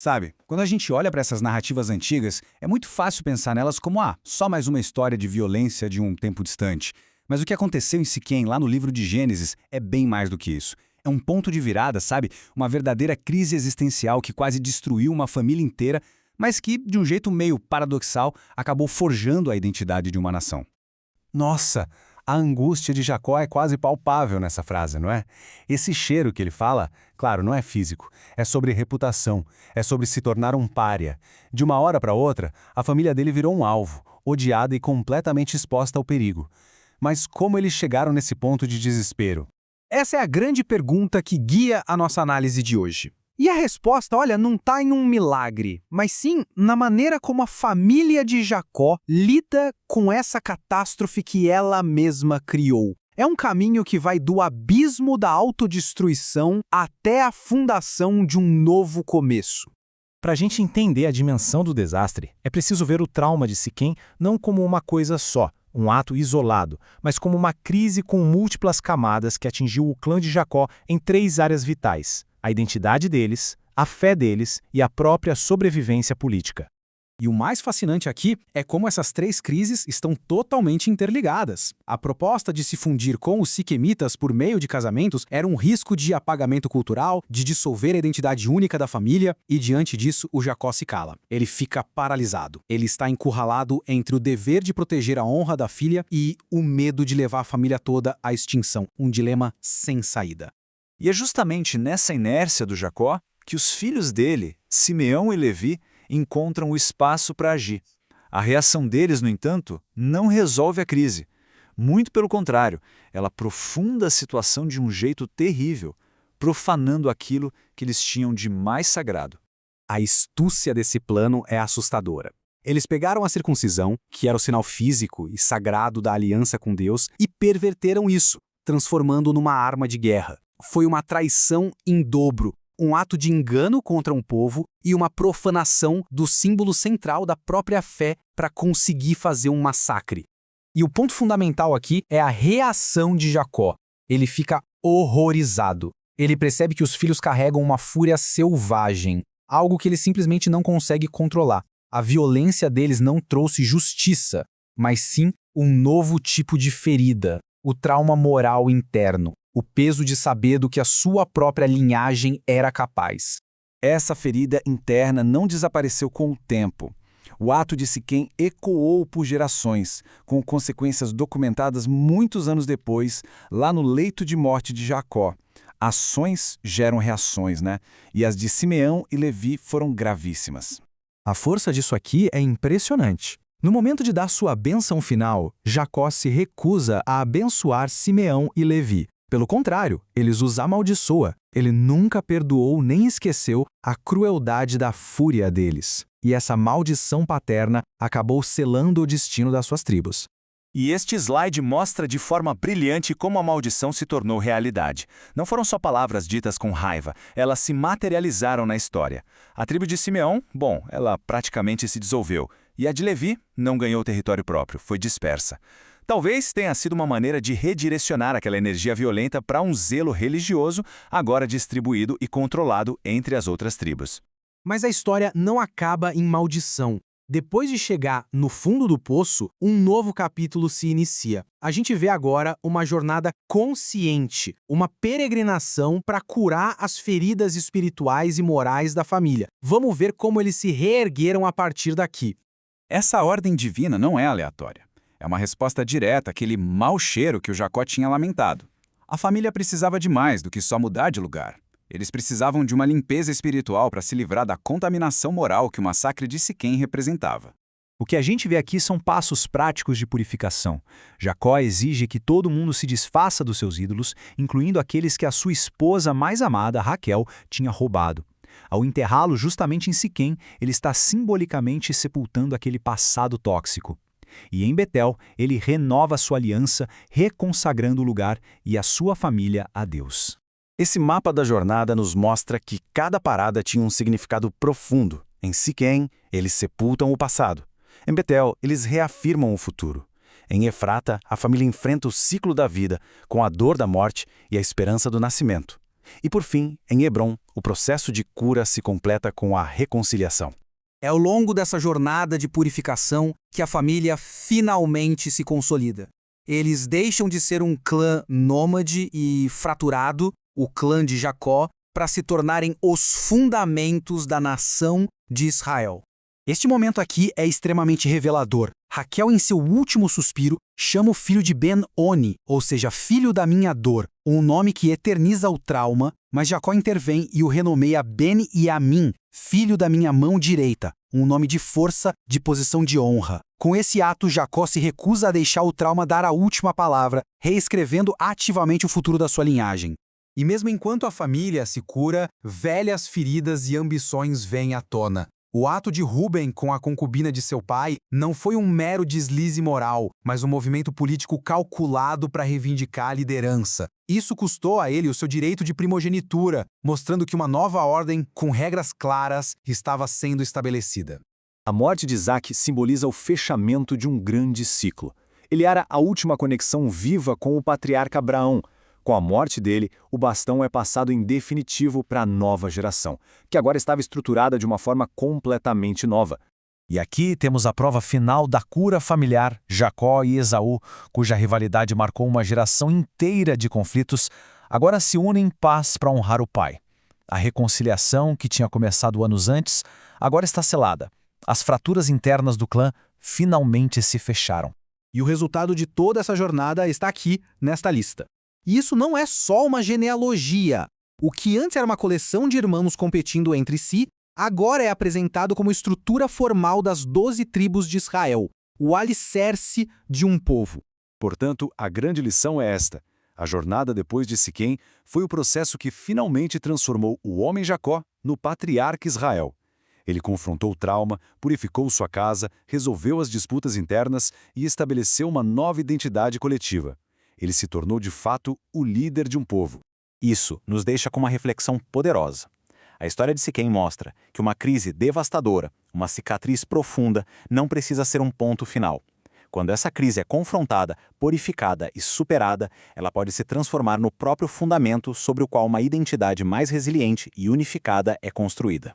Sabe, quando a gente olha para essas narrativas antigas, é muito fácil pensar nelas como, só mais uma história de violência de um tempo distante. Mas o que aconteceu em Siquém, lá no livro de Gênesis, é bem mais do que isso. É um ponto de virada, sabe? Uma verdadeira crise existencial que quase destruiu uma família inteira, mas que, de um jeito meio paradoxal, acabou forjando a identidade de uma nação. Nossa, a angústia de Jacó é quase palpável nessa frase, não é? Esse cheiro que ele fala, claro, não é físico, é sobre reputação, é sobre se tornar um pária. De uma hora para outra, a família dele virou um alvo, odiada e completamente exposta ao perigo. Mas como eles chegaram nesse ponto de desespero? Essa é a grande pergunta que guia a nossa análise de hoje. E a resposta, olha, não está em um milagre, mas sim na maneira como a família de Jacó lida com essa catástrofe que ela mesma criou. É um caminho que vai do abismo da autodestruição até a fundação de um novo começo. Para a gente entender a dimensão do desastre, é preciso ver o trauma de Siquém não como uma coisa só, um ato isolado, mas como uma crise com múltiplas camadas que atingiu o clã de Jacó em 3 áreas vitais: a identidade deles, a fé deles e a própria sobrevivência política. E o mais fascinante aqui é como essas 3 crises estão totalmente interligadas. A proposta de se fundir com os siquemitas por meio de casamentos era um risco de apagamento cultural, de dissolver a identidade única da família, e diante disso o Jacó se cala. Ele fica paralisado. Ele está encurralado entre o dever de proteger a honra da filha e o medo de levar a família toda à extinção. Um dilema sem saída. E é justamente nessa inércia do Jacó que os filhos dele, Simeão e Levi, encontram o espaço para agir. A reação deles, no entanto, não resolve a crise. Muito pelo contrário, ela aprofunda a situação de um jeito terrível, profanando aquilo que eles tinham de mais sagrado. A astúcia desse plano é assustadora. Eles pegaram a circuncisão, que era o sinal físico e sagrado da aliança com Deus, e perverteram isso, transformando numa arma de guerra. Foi uma traição em dobro, um ato de engano contra um povo e uma profanação do símbolo central da própria fé para conseguir fazer um massacre. E o ponto fundamental aqui é a reação de Jacó. Ele fica horrorizado. Ele percebe que os filhos carregam uma fúria selvagem, algo que ele simplesmente não consegue controlar. A violência deles não trouxe justiça, mas sim um novo tipo de ferida, o trauma moral interno. O peso de saber do que a sua própria linhagem era capaz. Essa ferida interna não desapareceu com o tempo. O ato de Siquém ecoou por gerações, com consequências documentadas muitos anos depois, lá no leito de morte de Jacó. Ações geram reações, né? E as de Simeão e Levi foram gravíssimas. A força disso aqui é impressionante. No momento de dar sua bênção final, Jacó se recusa a abençoar Simeão e Levi. Pelo contrário, ele os amaldiçoa. Ele nunca perdoou nem esqueceu a crueldade da fúria deles. E essa maldição paterna acabou selando o destino das suas tribos. E este slide mostra de forma brilhante como a maldição se tornou realidade. Não foram só palavras ditas com raiva, elas se materializaram na história. A tribo de Simeão, ela praticamente se dissolveu. E a de Levi não ganhou território próprio, foi dispersa. Talvez tenha sido uma maneira de redirecionar aquela energia violenta para um zelo religioso, agora distribuído e controlado entre as outras tribos. Mas a história não acaba em maldição. Depois de chegar no fundo do poço, um novo capítulo se inicia. A gente vê agora uma jornada consciente, uma peregrinação para curar as feridas espirituais e morais da família. Vamos ver como eles se reergueram a partir daqui. Essa ordem divina não é aleatória. É uma resposta direta àquele mau cheiro que o Jacó tinha lamentado. A família precisava de mais do que só mudar de lugar. Eles precisavam de uma limpeza espiritual para se livrar da contaminação moral que o massacre de Siquém representava. O que a gente vê aqui são passos práticos de purificação. Jacó exige que todo mundo se desfaça dos seus ídolos, incluindo aqueles que a sua esposa mais amada, Raquel, tinha roubado. Ao enterrá-lo justamente em Siquém, ele está simbolicamente sepultando aquele passado tóxico. E em Betel, ele renova sua aliança, reconsagrando o lugar e a sua família a Deus. Esse mapa da jornada nos mostra que cada parada tinha um significado profundo. Em Siquém, eles sepultam o passado. Em Betel, eles reafirmam o futuro. Em Efrata, a família enfrenta o ciclo da vida, com a dor da morte e a esperança do nascimento. E por fim, em Hebron, o processo de cura se completa com a reconciliação. É ao longo dessa jornada de purificação que a família finalmente se consolida. Eles deixam de ser um clã nômade e fraturado, o clã de Jacó, para se tornarem os fundamentos da nação de Israel. Este momento aqui é extremamente revelador. Raquel, em seu último suspiro, chama o filho de Ben-Oni, ou seja, filho da minha dor, um nome que eterniza o trauma, mas Jacó intervém e o renomeia Ben-Yamin, filho da minha mão direita, um nome de força, de posição de honra. Com esse ato, Jacó se recusa a deixar o trauma dar a última palavra, reescrevendo ativamente o futuro da sua linhagem. E mesmo enquanto a família se cura, velhas feridas e ambições vêm à tona. O ato de Rúben com a concubina de seu pai não foi um mero deslize moral, mas um movimento político calculado para reivindicar a liderança. Isso custou a ele o seu direito de primogenitura, mostrando que uma nova ordem, com regras claras, estava sendo estabelecida. A morte de Isaac simboliza o fechamento de um grande ciclo. Ele era a última conexão viva com o patriarca Abraão. Com a morte dele, o bastão é passado em definitivo para a nova geração, que agora estava estruturada de uma forma completamente nova. E aqui temos a prova final da cura familiar, Jacó e Esaú, cuja rivalidade marcou uma geração inteira de conflitos, agora se unem em paz para honrar o pai. A reconciliação, que tinha começado anos antes, agora está selada. As fraturas internas do clã finalmente se fecharam. E o resultado de toda essa jornada está aqui, nesta lista. E isso não é só uma genealogia. O que antes era uma coleção de irmãos competindo entre si, agora é apresentado como estrutura formal das 12 tribos de Israel, o alicerce de um povo. Portanto, a grande lição é esta. A jornada depois de Siquém foi o processo que finalmente transformou o homem Jacó no patriarca Israel. Ele confrontou o trauma, purificou sua casa, resolveu as disputas internas e estabeleceu uma nova identidade coletiva. Ele se tornou, de fato, o líder de um povo. Isso nos deixa com uma reflexão poderosa. A história de Siquém mostra que uma crise devastadora, uma cicatriz profunda, não precisa ser um ponto final. Quando essa crise é confrontada, purificada e superada, ela pode se transformar no próprio fundamento sobre o qual uma identidade mais resiliente e unificada é construída.